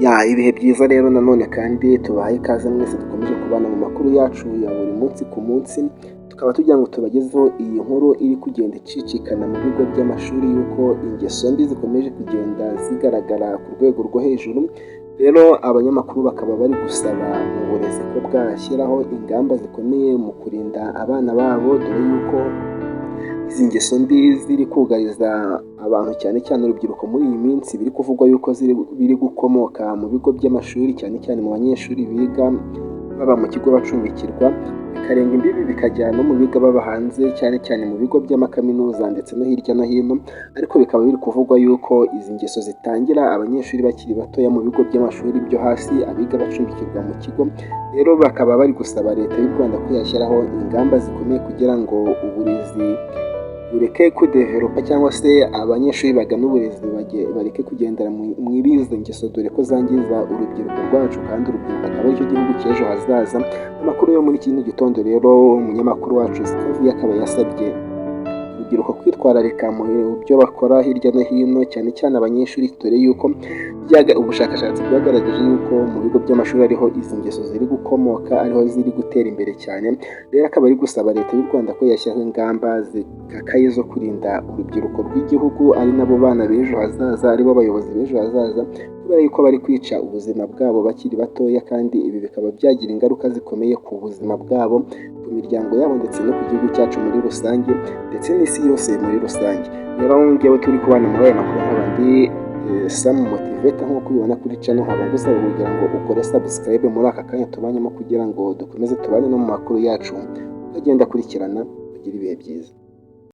Ibihe byiza rero nanone kandi tubahaye ikaze mwese dukomeje kubana mu makuru yacu ya buri munsi ku munsi, tukaba tugira ngo tubagezeho iyi nkuru iri kugenda icicikana mu bigo by'amashuri y'uko ingeso mbi zikomeje kugenda zigaragara ku rwego rwo hejuru. Rero abanyamakuru bakaba bari gusaba uburezi ko bwashyiraho ingamba zikomeye mu kurinda abana babo, dore yuko izi ngeso mbi ziri kugariza abantu cyane cyane urubyiruko muri iyi minsi, biri kuvugwa yuko biri gukomoka mu bigo by'amashuri cyane cyane mu banyeshuri biga baba mu kigo bacumbikirwa, bikarenga imbibi bikajya no mu biga baba hanze cyane cyane mu bigo by'amakaminuza ndetse no hirya no hino. Ariko bikaba biri kuvugwa yuko izi ngeso zitangira abanyeshuri bakiri batoya mu bigo by'amashuri byo hasi, abiga bacumbikirwa mu kigo. Rero bakaba bari gusaba leta y'u Rwanda ko yashyiraho ingamba zikomeye kugira ngo uburezi bureke kudevelopa cyangwa se abanyeshuri bagana uburezi bareke kugendera muri izo ngeso, dore ko zangiza urubyiruko rwacu kandi urubyiruko akaba aricyo gihugu cy'ejo hazaza. Amakuru yo muri kino gitondo rero, umunyamakuru wacu Sikavi akaba yasabye urubyiruko kwitwararika mu byo bakora hirya no hino, cyane cyane abanyeshuri, dore yuko ubushakashatsi bwagaragaje yuko mu bigo by'amashuri ariho izi ngeso ziri gukomoka, ariho ziri gutera imbere cyane. Rero akaba ari gusaba leta y'u Rwanda ko yashyiraho ingamba zikakaye zo kurinda urubyiruko rw'igihugu, ari nabo bana b'ejo hazaza, aribo bayobozi b'ejo hazaza, kubera yuko bari kwica ubuzima bwabo bakiri batoya, kandi ibi bikaba byagira ingaruka zikomeye ku buzima bwabo, ku miryango yabo ndetse no ku gihugu cyacu muri rusange ndetse n'isi yose muri rusange. Rero ngewe turi kubana muri aya makuru nk'abandi Samu Motiveta nk'uko ubibona kuri channel, nkaba ngusaba kugira ngo ukore subscribe muri aka kanya tubanyemo kugira ngo dukomeze tubane no mu makuru yacu agenda akurikirana. Kugira ibihe byiza.